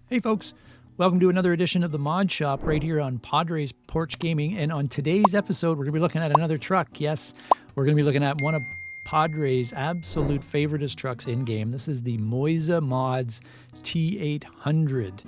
Hey folks, welcome to another edition of the Mod Shop right here on Padres Porch Gaming. And on today's episode, we're going to be looking at another truck. Yes, we're going to be looking at one of Padres' absolute favoritist trucks in game. This is the Moiza Mods T600.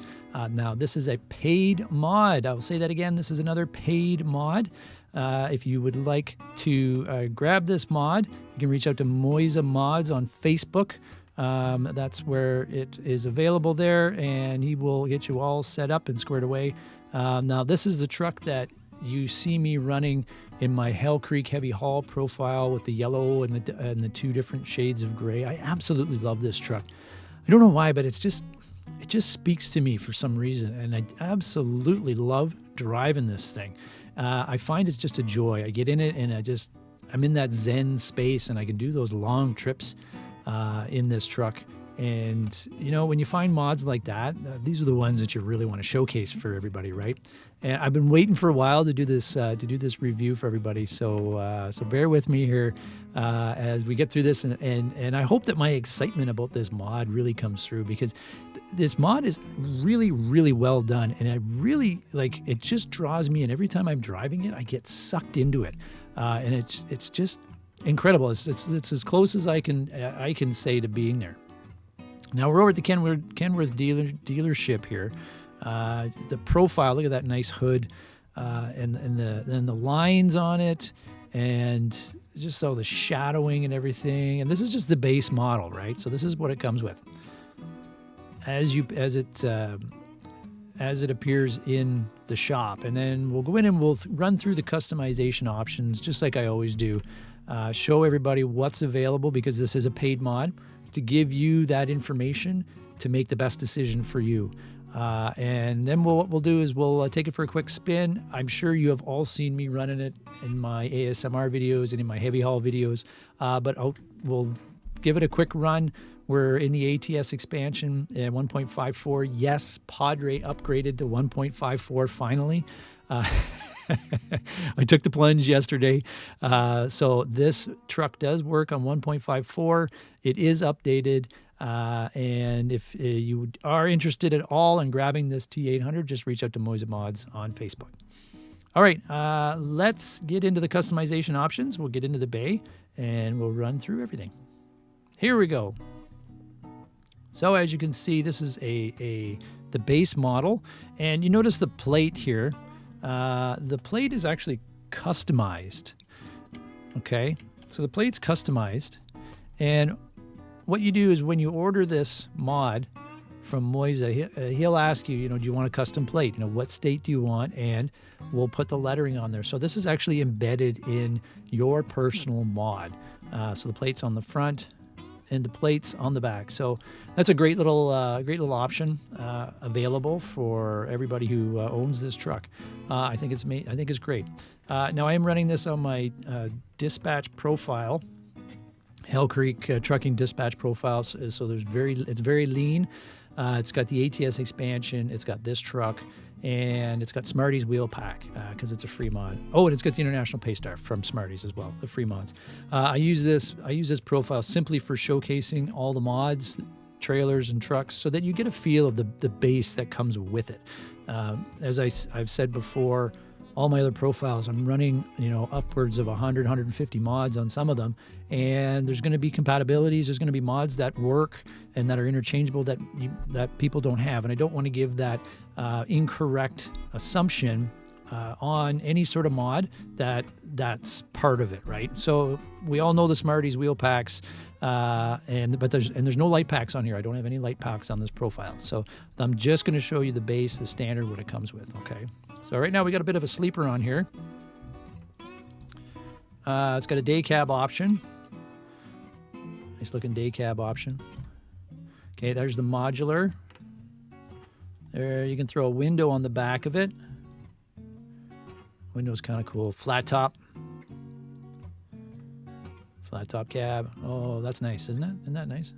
Now, this is a paid mod. I'll say that again. This is another paid mod. If you would like to grab this mod, you can reach out to Moiza Mods on Facebook. That's where it is available there, and he will get you all set up and squared away. Now, this is the truck that you see me running in my Hell Creek heavy haul profile with the yellow and the two different shades of gray. I absolutely love this truck. I don't know why, but it just speaks to me for some reason, and I absolutely love driving this thing. I find it's just a joy. I get in it, and I'm in that zen space, and I can do those long trips in this truck. And you know, when you find mods like that, these are the ones that you really want to showcase for everybody, right? And I've been waiting for a while to do this review for everybody, so bear with me here as we get through this, and I hope that my excitement about this mod really comes through, because this mod is really, really well done, and I really like it. Just draws me in every time I'm driving it. I get sucked into it, and it's just incredible. It's as close as I can say to being there. Now we're over at the Kenworth dealership here. The profile, look at that nice hood, and the lines on it, and just all the shadowing and everything. And this is just the base model, right? So this is what it comes with, as it appears in the shop. And then we'll go in and we'll run through the customization options, just like I always do. Show everybody what's available, because this is a paid mod, to give you that information to make the best decision for you. And then what we'll do is we'll take it for a quick spin. I'm sure you have all seen me running it in my ASMR videos and in my heavy haul videos, but we'll give it a quick run. We're in the ATS expansion at 1.54. Yes, Padre upgraded to 1.54 finally. I took the plunge yesterday. So this truck does work on 1.54. It is updated. And if you are interested at all in grabbing this T800, just reach out to Moiza Mods on Facebook. All right, let's get into the customization options. We'll get into the bay and we'll run through everything. Here we go. So as you can see, this is the base model, and you notice the plate here. The plate is actually customized. Okay, so the plate's customized, and what you do is when you order this mod from Moiza, he'll ask you, do you want a custom plate? What state do you want? And we'll put the lettering on there. So this is actually embedded in your personal mod. So the plate's on the front and the plates on the back. So that's a great little option available for everybody who owns this truck. I think it's great. Now I am running this on my dispatch profile, Hell Creek trucking dispatch profile. So it's very lean. It's got the ATS expansion. It's got this truck, and it's got Smarties wheel pack because it's a free mod. Oh, and it's got the International Paystar from Smarties as well, the free mods. I use this profile simply for showcasing all the mods, trailers, and trucks, so that you get a feel of the base that comes with it. As I've said before, all my other profiles, I'm running upwards of 100, 150 mods on some of them, and there's going to be compatibilities. There's going to be mods that work and that are interchangeable that people don't have, and I don't want to give that incorrect assumption on any sort of mod that's part of it, right? So we all know the Smarties wheel packs, but there's no light packs on here. I don't have any light packs on this profile, so I'm just going to show you the base, the standard, what it comes with. Okay. So right now we got a bit of a sleeper on here. It's got a day cab option. Nice looking day cab option. Okay, there's the modular. There, you can throw a window on the back of it. Window's kind of cool. Flat top. Flat top cab. Oh, that's nice, isn't it? Isn't that nice?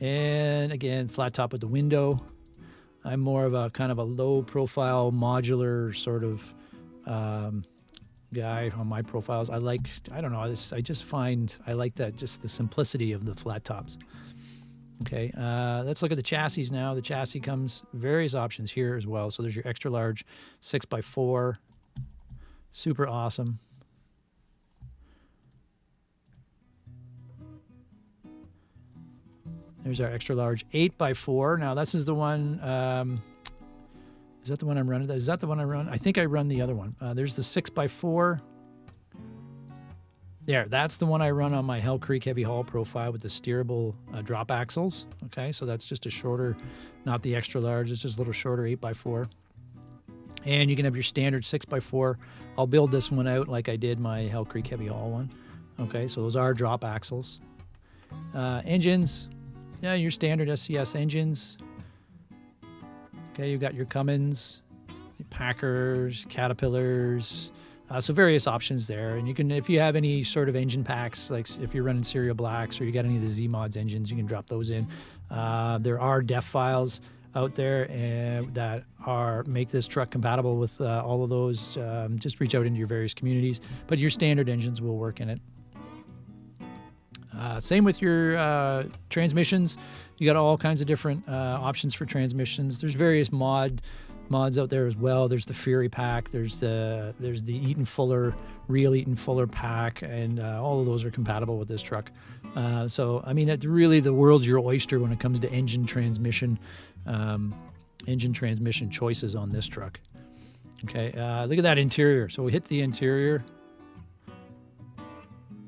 And again, flat top with the window. I'm more of a kind of a low profile modular sort of guy on my profiles. I just find I like that, just the simplicity of the flat tops. Okay, let's look at the chassis now. The chassis comes various options here as well. So there's your extra large 6x4, super awesome. There's our extra large 8x4. Now this is the one. Is that the one I'm running? Is that the one I run? I think I run the other one. There's the 6x4. There, that's the one I run on my Hell Creek heavy haul profile with the steerable drop axles. Okay, so that's just a shorter, not the extra large, it's just a little shorter 8x4. And you can have your standard 6x4. I'll build this one out like I did my Hell Creek heavy haul one. Okay, so those are drop axles. Engines, yeah, your standard SCS engines. Okay, you've got your Cummins, your Packers, Caterpillars. So various options there, and you can, if you have any sort of engine packs, like if you're running Serial Blacks or you got any of the Zeemods engines, you can drop those in. There are def files out there that make this truck compatible with all of those. Just reach out into your various communities, but your standard engines will work in it. Same with your transmissions. You got all kinds of different options for transmissions. There's various mods out there as well. There's the Fury pack. There's the Eaton Fuller, real Eaton Fuller pack, and all of those are compatible with this truck. So I mean, really the world's your oyster when it comes to engine transmission choices on this truck. Okay, look at that interior. So we hit the interior.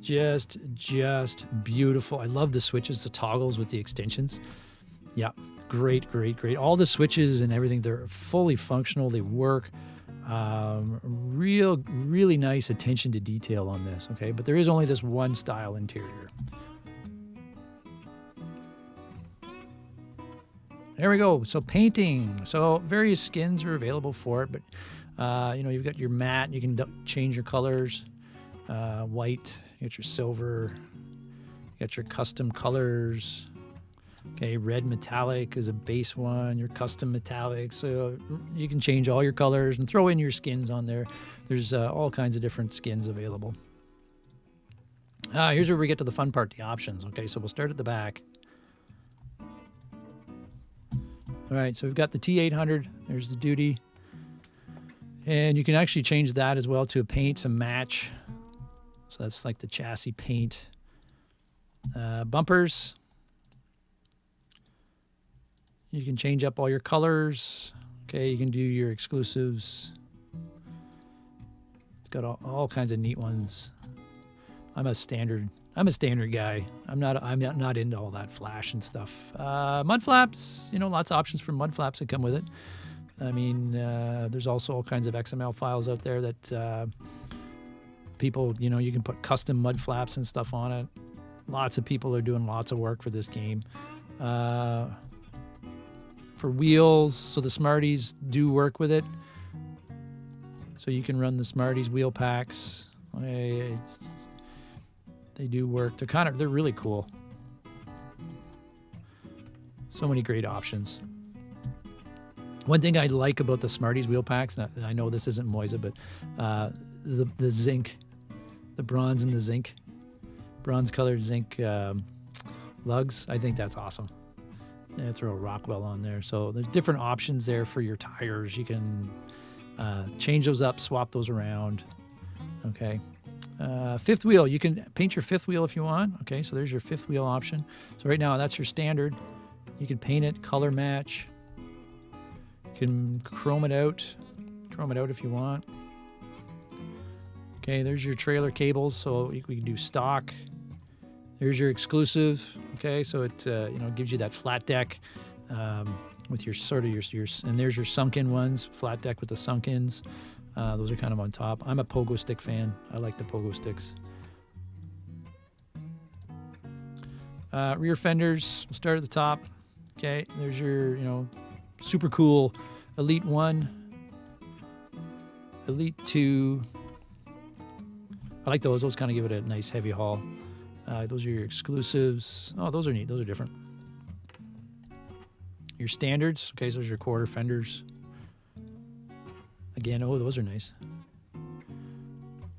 Just beautiful. I love the switches, the toggles with the extensions. Yeah, great. All the switches and everything, they're fully functional. They work. Really nice attention to detail on this. Okay, but there is only this one style interior. There we go. So painting. So various skins are available for it, but you've got your matte. You can change your colors. White. You got your silver. You got your custom colors. Okay, red metallic is a base one. Your custom metallic. So you can change all your colors and throw in your skins on there. There's all kinds of different skins available. Here's where we get to the fun part, the options. Okay, so we'll start at the back. All right, so we've got the T800. There's the duty. And you can actually change that as well to a paint to match. So that's like the chassis paint. Bumpers. You can change up all your colors. Okay, you can do your exclusives. It's got all kinds of neat ones. I'm a standard guy. I'm not into all that flash and stuff. Mud flaps, lots of options for mud flaps that come with it. I mean, there's also all kinds of XML files out there that people, you can put custom mud flaps and stuff on it. Lots of people are doing lots of work for this game. For wheels, so the Smarties do work with it. So you can run the Smarties wheel packs. They do work. They're really cool. So many great options. One thing I like about the Smarties wheel packs, I know this isn't Moiza, but the zinc, the bronze and the zinc, bronze colored zinc lugs, I think that's awesome. Yeah, throw a Rockwell on there. So there's different options there for your tires. You can change those up, swap those around. Okay. Fifth wheel, you can paint your fifth wheel if you want. Okay, so there's your fifth wheel option. So right now that's your standard. You can paint it, color match. You can chrome it out if you want. Okay, there's your trailer cables, so we can do stock. There's your exclusive. Okay, so it gives you that flat deck with your and there's your sunken ones, flat deck with the sunk-ins. Those are kind of on top. I'm a pogo stick fan. I like the pogo sticks. Rear fenders, we'll start at the top. Okay, there's your, super cool Elite 1, Elite 2. I like those. Those kind of give it a nice heavy haul. Those are your exclusives. Oh, those are neat. Those are different. Your standards. Okay, so those are your quarter fenders. Again, oh, those are nice.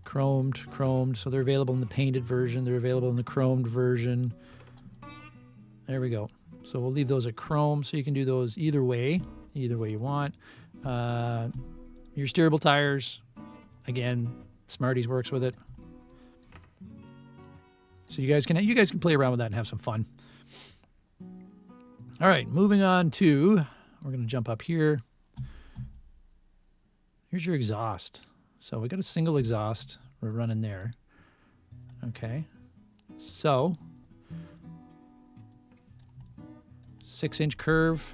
Chromed. So they're available in the painted version. They're available in the chromed version. There we go. So we'll leave those at chrome, so you can do those either way you want. Your steerable tires, again, Smarties works with it. So you guys can play around with that and have some fun. All right, moving on to, we're going to jump up here. Here's your exhaust. So we got a single exhaust we're running there. Okay. So 6-inch curve,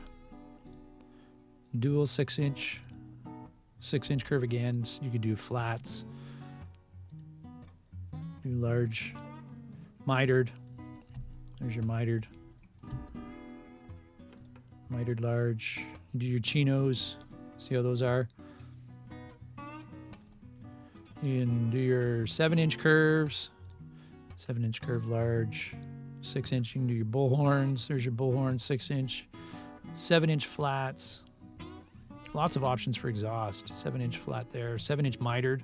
dual 6-inch curve again. So you could do flats, do large mitered. There's your mitered large. You do your chinos. See how those are. You can do your 7-inch curves. 7-inch curve large. 6-inch, you can do your bullhorns. There's your bullhorn, 6-inch. 7-inch flats. Lots of options for exhaust. 7-inch flat there. 7-inch mitered.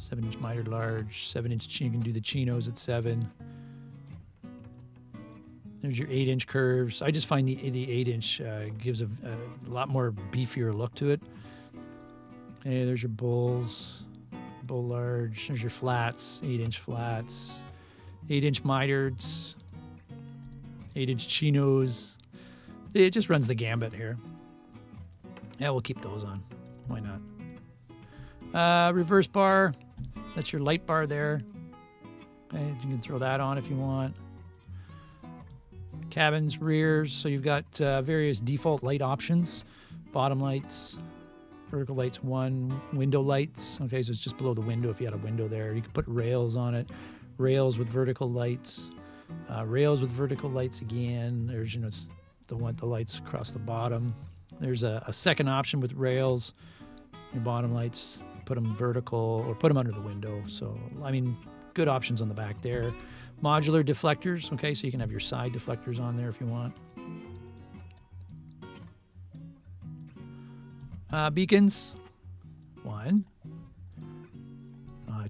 7-inch mitered large. 7-inch, you can do the chinos at 7. There's your 8-inch curves. I just find the 8-inch gives a lot more beefier look to it. Hey, there's your bulls. Bull large. There's your flats. 8-inch flats. 8-inch mitereds. 8-inch chinos. It just runs the gambit here. Yeah, we'll keep those on. Why not? Reverse bar. That's your light bar there. Okay, you can throw that on if you want. Cabins, rears. So you've got various default light options. Bottom lights. Vertical lights 1, window lights. Okay, so it's just below the window if you had a window there. You can put rails on it. Rails with vertical lights. Rails with vertical lights again. There's, you know, it's the lights across the bottom. There's a second option with rails. Your bottom lights, put them vertical or put them under the window. So, I mean, good options on the back there. Modular deflectors. Okay, so you can have your side deflectors on there if you want. Beacons, 1,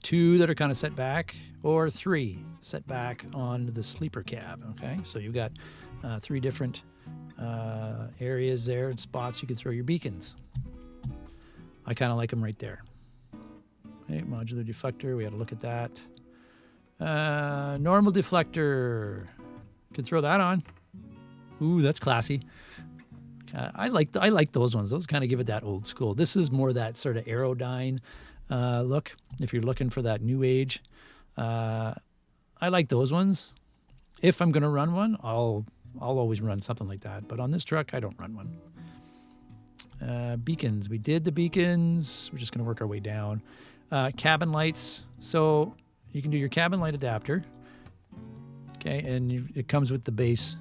2 that are kind of set back, or 3 set back on the sleeper cab. Okay, so you've got 3 different areas there and spots you can throw your beacons. I kind of like them right there. Okay, modular deflector, we had to look at that. Normal deflector, can throw that on. Ooh, that's classy. I like those ones. Those kind of give it that old school. This is more that sort of Aerodyne look. If you're looking for that new age, I like those ones. If I'm going to run one, I'll always run something like that. But on this truck, I don't run one. Beacons. We did the beacons. We're just going to work our way down. Cabin lights. So you can do your cabin light adapter. Okay, and it comes with the base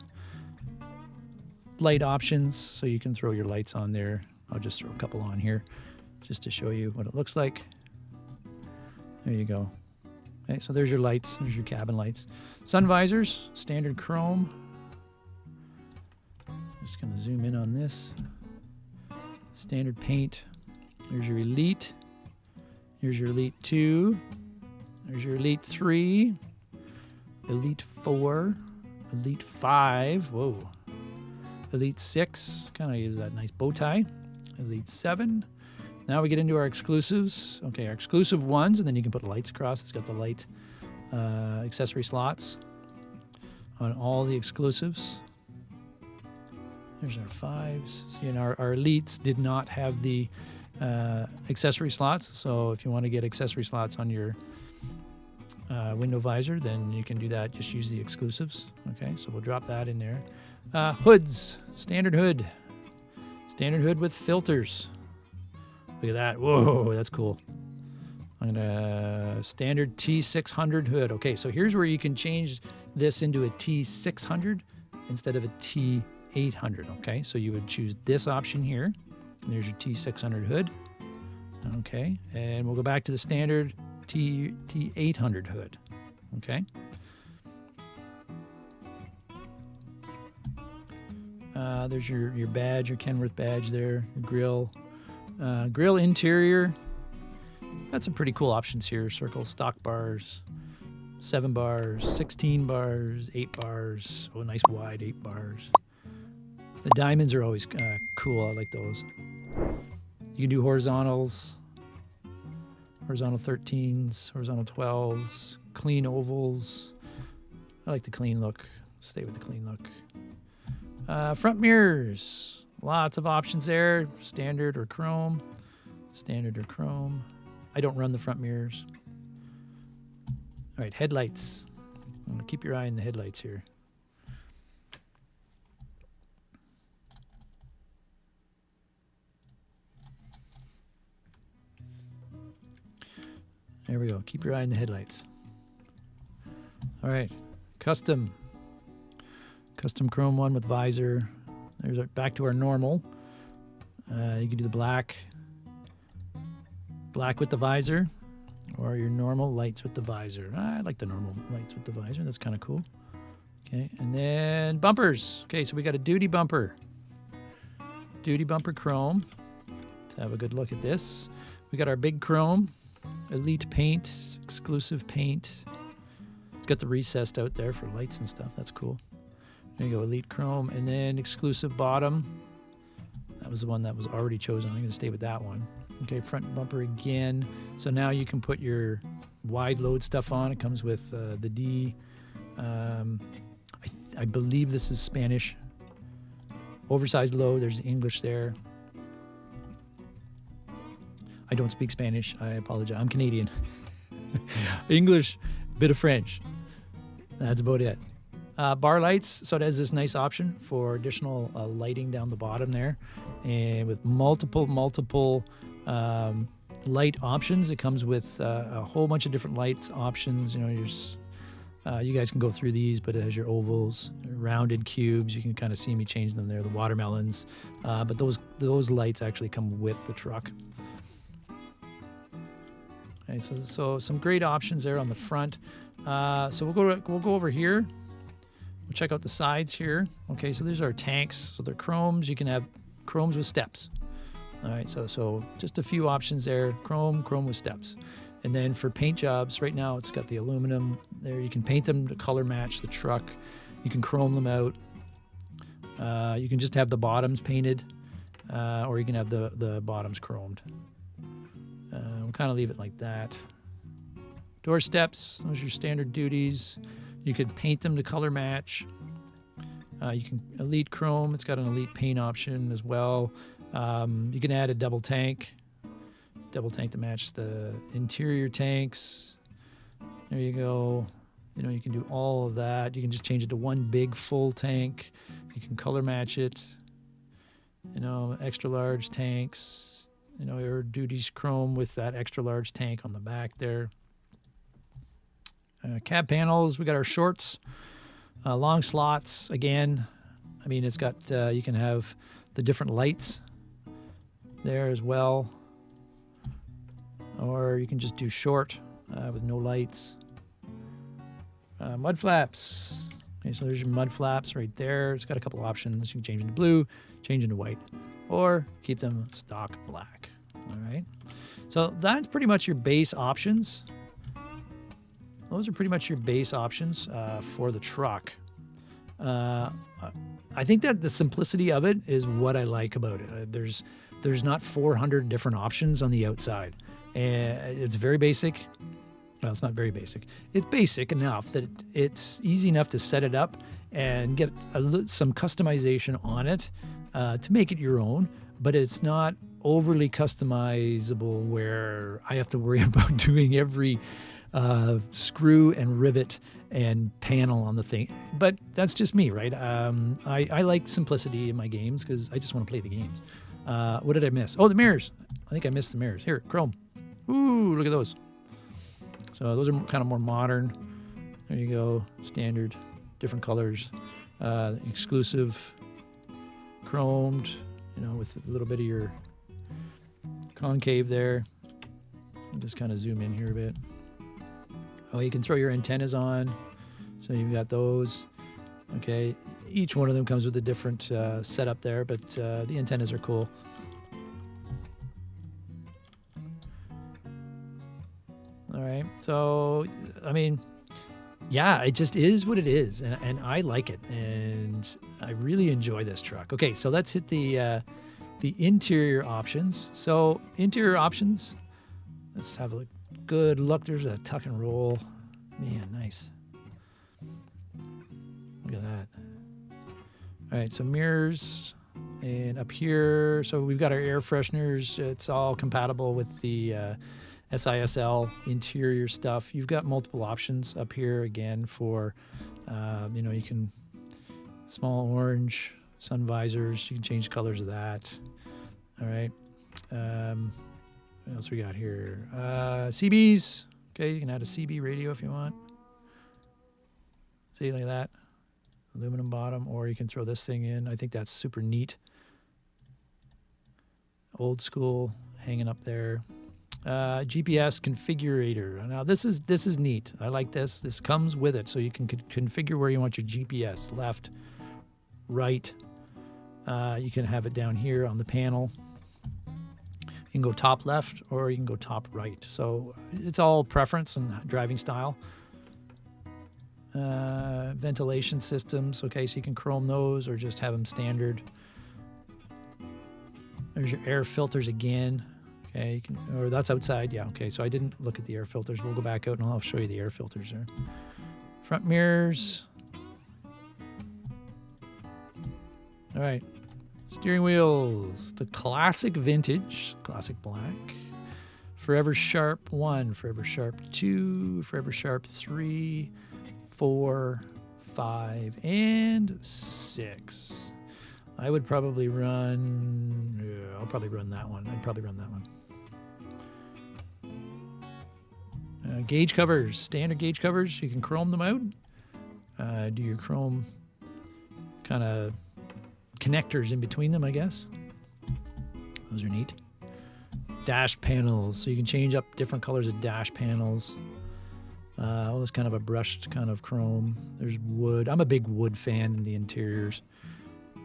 light options, so you can throw your lights on there. I'll just throw a couple on here just to show you what it looks like. There you go. Okay, so there's your lights. There's your cabin lights. Sun visors, standard chrome. Just going to zoom in on this. Standard paint. There's your Elite. Here's your Elite 2. There's your Elite 3. Elite 4. Elite 5. Whoa. Elite 6, kind of gives that nice bow tie. Elite 7. Now we get into our exclusives. Okay, our exclusive ones, and then you can put lights across. It's got the light accessory slots on all the exclusives. There's our 5s. See, and our Elites did not have the accessory slots, so if you want to get accessory slots on your window visor, then you can do that. Just use the exclusives. Okay, so we'll drop that in there. Hoods, standard hood with filters. Look at that. Whoa, that's cool. I'm gonna standard T600 hood. Okay, so here's where you can change this into a T600 instead of a T800. Okay, so you would choose this option here. There's your T600 hood. Okay, and we'll go back to the standard T800 hood. Okay. There's your badge, your Kenworth badge there, your grill. Grill interior. Got some pretty cool options here. Circle stock bars, 7 bars, 16 bars, 8 bars. Oh, nice wide 8 bars. The diamonds are always cool. I like those. You can do horizontals, horizontal 13s, horizontal 12s, clean ovals. I like the clean look. Stay with the clean look. Front mirrors. Lots of options there. Standard or chrome. Standard or chrome. I don't run the front mirrors. All right, headlights. I'm going to keep your eye on the headlights here. There we go. Keep your eye on the headlights. All right, custom chrome one with visor. There's our, back to our normal. You can do the black with the visor, or your normal lights with the visor. I like the normal lights with the visor. That's kind of cool. Okay, and then bumpers. Okay, so we got a duty bumper chrome. Let's have a good look at this. We got our big chrome, elite paint, exclusive paint. It's got the recessed out there for lights and stuff. That's cool. There you go, elite chrome, and then exclusive bottom. That was the one that was already chosen. I'm going to stay with that one. Okay, front bumper again. So now you can put your wide load stuff on. It comes with the D. I believe this is Spanish. Oversized load. There's English there. I don't speak Spanish. I apologize. I'm Canadian. English, bit of French. That's about it. Bar lights, so it has this nice option for additional lighting down the bottom there, and with multiple light options. It comes with a whole bunch of different lights options. You know, you guys can go through these, but it has your ovals, rounded cubes. You can kind of see me changing them there. The watermelons, but those lights actually come with the truck. Okay, so some great options there on the front. So we'll go over here. We'll check out the sides here. Okay, so these are tanks. So they're chromes. You can have chromes with steps. All right, so just a few options there. Chrome with steps. And then for paint jobs, right now it's got the aluminum there. You can paint them to color match the truck. You can chrome them out. You can just have the bottoms painted, or you can have the bottoms chromed. We'll kind of leave it like that. Door steps, those are your standard duties. You could paint them to color match. You can elite chrome. It's got an elite paint option as well. You can add a double tank to match the interior tanks. There you go. You know, you can do all of that. You can just change it to one big full tank. You can color match it. You know, extra large tanks. You know, your duties chrome with that extra large tank on the back there. Cab panels, we got our shorts, long slots again. I mean, it's got, you can have the different lights there as well. Or you can just do short with no lights. Mud flaps. Okay, so there's your mud flaps right there. It's got a couple options. You can change into blue, change into white, or keep them stock black. All right. So that's pretty much your base options. Those are pretty much your base options for the truck. I think that the simplicity of it is what I like about it. There's not 400 different options on the outside. And it's very basic. Well, it's not very basic. It's basic enough that it's easy enough to set it up and get some customization on it to make it your own. But it's not overly customizable where I have to worry about doing every screw and rivet and panel on the thing. But that's just me, right? I like simplicity in my games because I just want to play the games. What did I miss? Oh, the mirrors. I think I missed the mirrors. Here, chrome. Ooh, look at those. So those are kind of more modern. There you go. Standard, different colors. Exclusive, chromed, you know, with a little bit of your concave there. I'll just kind of zoom in here a bit. Oh, you can throw your antennas on. So you've got those. Okay. Each one of them comes with a different setup there, but the antennas are cool. All right. So, I mean, yeah, it just is what it is, and I like it, and I really enjoy this truck. Okay, so let's hit the interior options. So interior options, let's have a good look. There's a tuck and roll. Man, nice. Look at that. All right, so mirrors, and up here, so we've got our air fresheners. It's all compatible with the SISL interior stuff. You've got multiple options up here again for, you know, you can, small orange, sun visors, you can change colors of that. All right. What else we got here? CBs. Okay, you can add a CB radio if you want. See, like that. Aluminum bottom, or you can throw this thing in. I think that's super neat. Old school, hanging up there. GPS configurator. Now this is neat. I like this. This comes with it, so you can configure where you want your GPS, left, right. You can have it down here on the panel. You can go top left or you can go top right. So it's all preference and driving style. Ventilation systems. Okay, so you can chrome those or just have them standard. There's your air filters again. Okay, you can, or that's outside. Yeah, okay, so I didn't look at the air filters. We'll go back out and I'll show you the air filters there. Front mirrors. All right. Steering wheels. The classic vintage, classic black. Forever Sharp 1, Forever Sharp 2, Forever Sharp 3, 4, 5, and 6. I would probably run, yeah, I'll probably run that one. I'd probably run that one. Gauge covers, standard gauge covers. You can chrome them out. Do your chrome kind of connectors in between them, I guess. Those are neat. Dash panels, so you can change up different colors of dash panels. Well, it's kind of a brushed kind of chrome. There's wood. I'm a big wood fan in the interiors.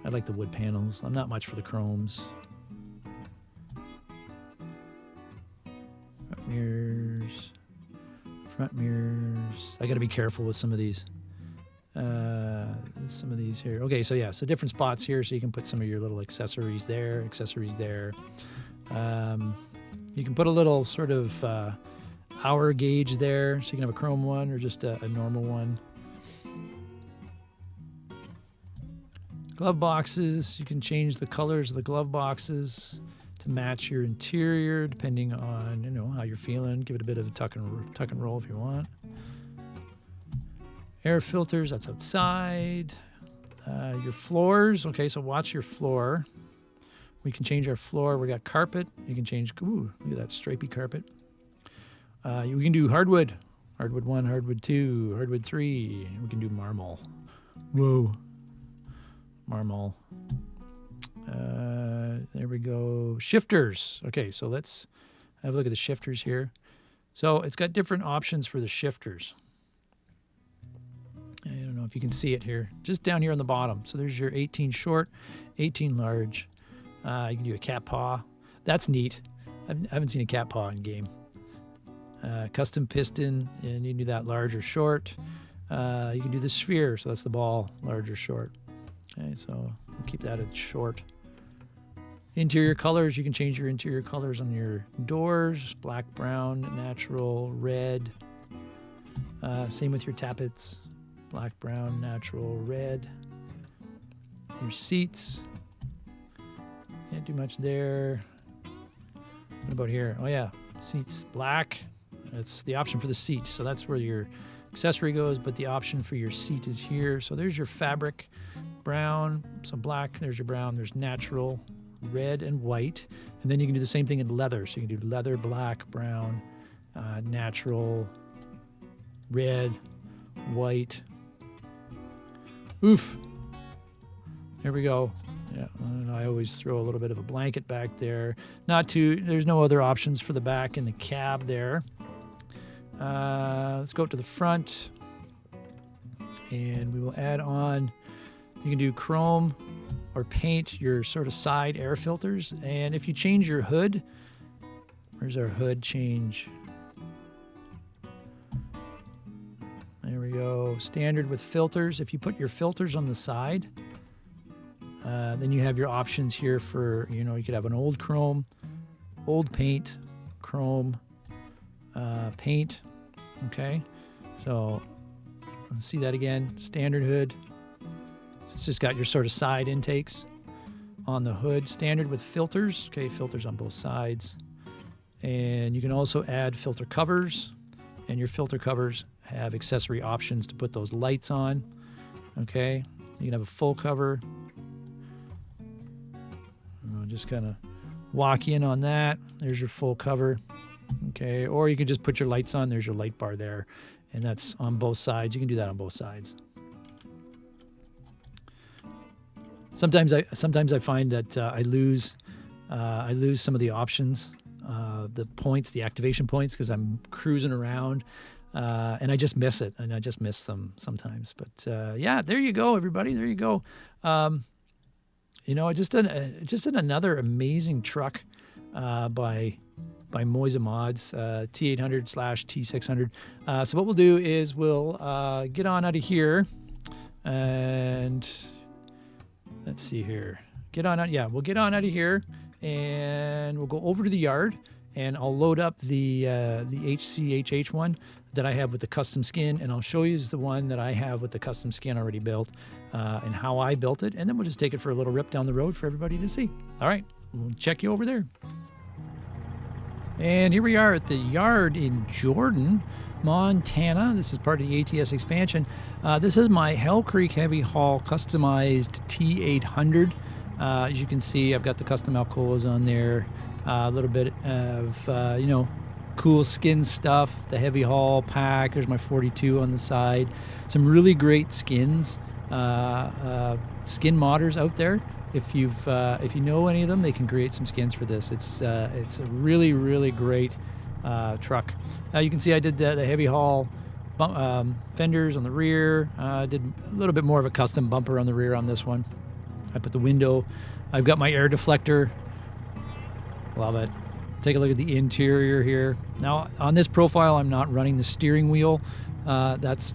I like the wood panels. I'm not much for the chromes. Front mirrors. Front mirrors. I got to be careful with some of these. Some of these here. Okay, so yeah, so different spots here, so you can put some of your little accessories there, You can put a little sort of hour gauge there, so you can have a chrome one or just a normal one. Glove boxes, you can change the colors of the glove boxes to match your interior depending on, you know, how you're feeling. Give it a bit of a tuck and roll if you want. Air filters, that's outside. Your floors, okay, so watch your floor. We can change our floor. We got carpet. You can change, ooh, look at that stripy carpet. We can do hardwood. Hardwood 1, hardwood 2, hardwood 3. We can do marble. Whoa. Marble. There we go. Shifters. Okay, so let's have a look at the shifters here. So it's got different options for the shifters. I don't know if you can see it here. Just down here on the bottom. So there's your 18 short, 18 large. You can do a cat paw. That's neat. I haven't seen a cat paw in game. Custom piston, and you can do that large or short. You can do the sphere, so that's the ball, large or short. Okay, so we'll keep that at short. Interior colors, you can change your interior colors on your doors. Black, brown, natural, red. Same with your tappets. Black, brown, natural, red. Your seats. Can't do much there. What about here? Oh yeah, seats, black. That's the option for the seat. So that's where your accessory goes, but the option for your seat is here. So there's your fabric, brown, so black, there's your brown, there's natural, red, and white. And then you can do the same thing in leather. So you can do leather, black, brown, natural, red, white. Oof. There we go. Yeah, and I always throw a little bit of a blanket back there. There's no other options for the back in the cab there. Let's go to the front. And we will add on, you can do chrome or paint your sort of side air filters. And if you change your hood, where's our hood change? There we go. go standard with filters. If you put your filters on the side, then you have your options here for, you know, you could have an old chrome, old paint, chrome, paint. Okay, so let's see that again. Standard hood. So it's just got your sort of side intakes on the hood. Standard with filters. Okay, filters on both sides. And you can also add filter covers, and your filter covers have accessory options to put those lights on. Okay, you can have a full cover. I'll just kind of walk in on that. There's your full cover. Okay, or you can just put your lights on. There's your light bar there, and that's on both sides. You can do that on both sides. Sometimes I find that I lose some of the options, the points, the activation points, because I'm cruising around, and I just miss it, and I just miss them sometimes. But yeah, there you go, everybody. There you go. You know, I just did another amazing truck by Moiza Mods, T800/T600. So what we'll do is we'll get on out of here, and let's see here. Get on out. Yeah, we'll get on out of here, and we'll go over to the yard, and I'll load up the HCHH one that I have with the custom skin, and I'll show you the one that I have with the custom skin already built, and how I built it, and then we'll just take it for a little rip down the road for everybody to see. All right, we'll check you over there. And here we are at the yard in Jordan, Montana. This is part of the ATS expansion. This is my Hell Creek Heavy Haul customized T800. As you can see, I've got the custom Alcoas on there. A little bit of, you know, cool skin stuff. The Heavy Haul pack. There's my 42 on the side. Some really great skins. Skin modders out there. If you know any of them, they can create some skins for this. It's a really, really great truck. You can see I did the Heavy Haul fenders on the rear. I did a little bit more of a custom bumper on the rear on this one. I put the window. I've got my air deflector. Love it. Take a look at the interior here. Now on this profile, I'm not running the steering wheel. That's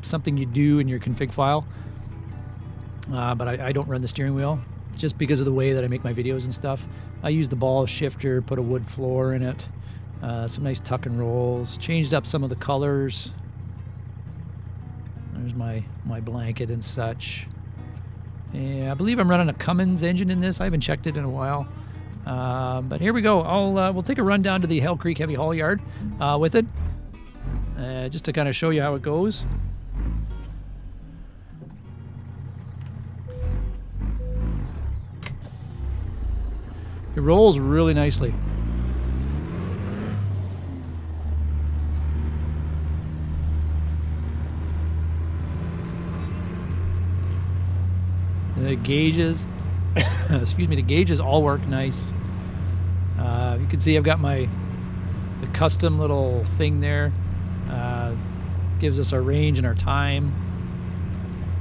something you do in your config file. But I don't run the steering wheel just because of the way that I make my videos and stuff. I use the ball shifter, put a wood floor in it, some nice tuck and rolls, changed up some of the colors. There's my blanket and such. Yeah, I believe I'm running a Cummins engine in this. I haven't checked it in a while. But here we go. We'll take a run down to the Hell Creek Heavy Haul yard with it, just to kind of show you how it goes. It rolls really nicely. The gauges, excuse me, the gauges all work nice. You can see I've got the custom little thing there. Gives us our range and our time.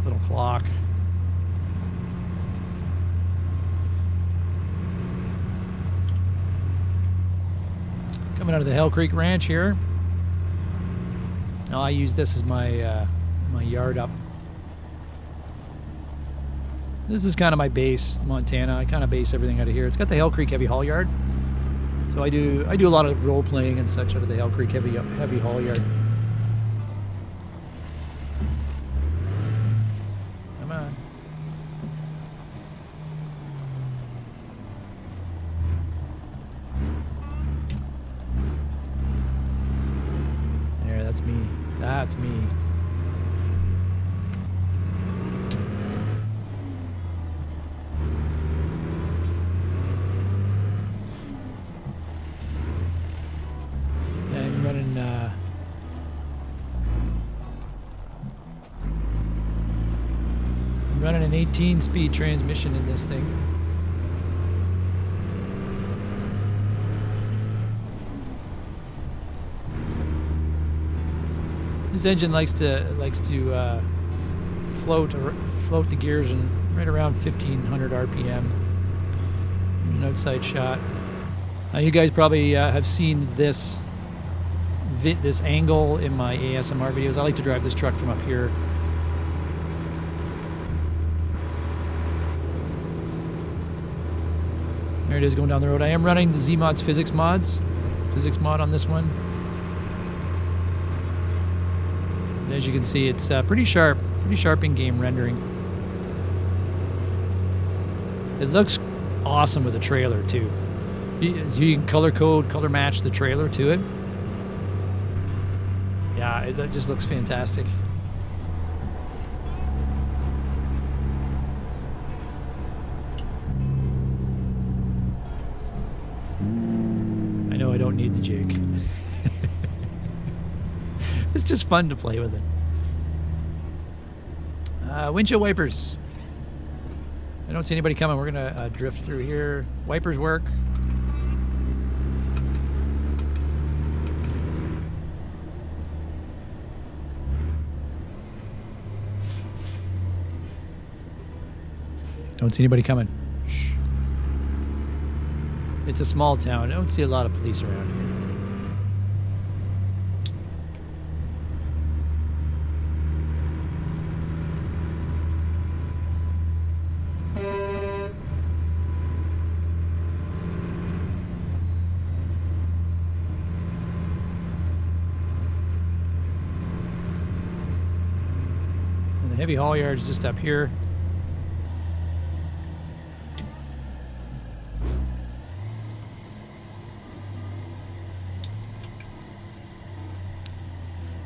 Little clock. Coming out of the Hell Creek Ranch here. Now I use this as my my yard up. This is kind of my base, Montana. I kind of base everything out of here. It's got the Hell Creek Heavy Haul yard, so I do a lot of role playing and such out of the Hell Creek Heavy Haul yard. Come on. There, that's me. That's me. I'm running an 18-speed transmission in this thing. This engine likes to float the gears in right around 1500 RPM. An outside shot. You guys probably have seen this this angle in my ASMR videos. I like to drive this truck from up here. There it is going down the road. I am running the Zeemods physics mod on this one. And as you can see, it's pretty sharp in-game rendering. It looks awesome with a trailer too. You can color match the trailer to it. Yeah, it just looks fantastic. I know I don't need the jig. It's just fun to play with it. Windshield wipers. I don't see anybody coming. We're gonna drift through here. Wipers work. Don't see anybody coming. Shh. It's a small town. I don't see a lot of police around here. And the heavy haul yard's just up here.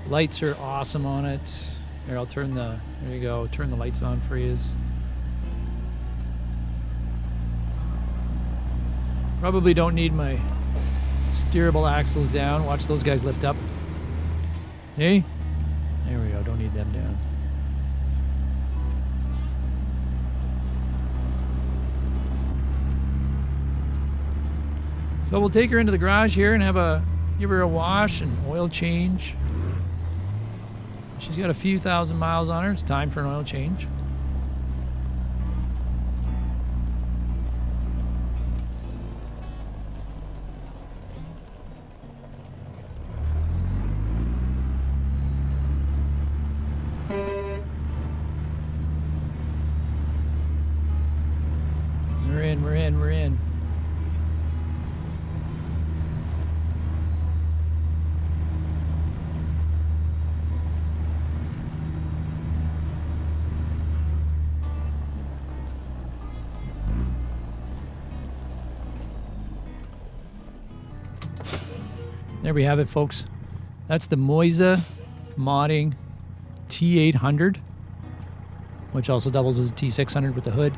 Lights are awesome on it. Here, I'll turn the, there you go, turn the lights on for you. Probably don't need my steerable axles down. Watch those guys lift up. Hey, there we go, don't need them down. So we'll take her into the garage here and give her a wash and oil change. She's got a few thousand miles on her. It's time for an oil change. We're in. There we have it, folks. That's the Moiza modding T800, which also doubles as a T600 with the hood.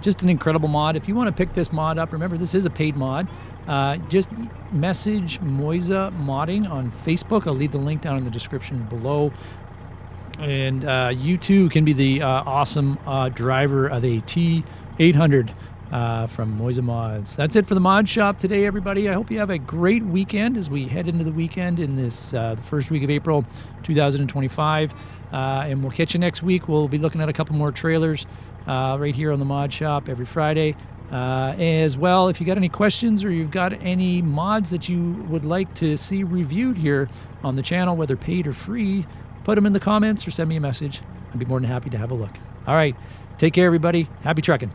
Just an incredible mod. If you want to pick this mod up, remember this is a paid mod. Just message Moiza Modding on Facebook. I'll leave the link down in the description below. And you too can be the awesome driver of a T800 from Moiza Mods. That's it for the mod shop today, everybody. I hope you have a great weekend as we head into the weekend in this the first week of April 2025. And we'll catch you next week. We'll be looking at a couple more trailers right here on the mod shop every Friday. As well, if you got any questions or you've got any mods that you would like to see reviewed here on the channel, whether paid or free, put them in the comments or send me a message. I'd be more than happy to have a look. All right, take care, everybody. Happy trucking.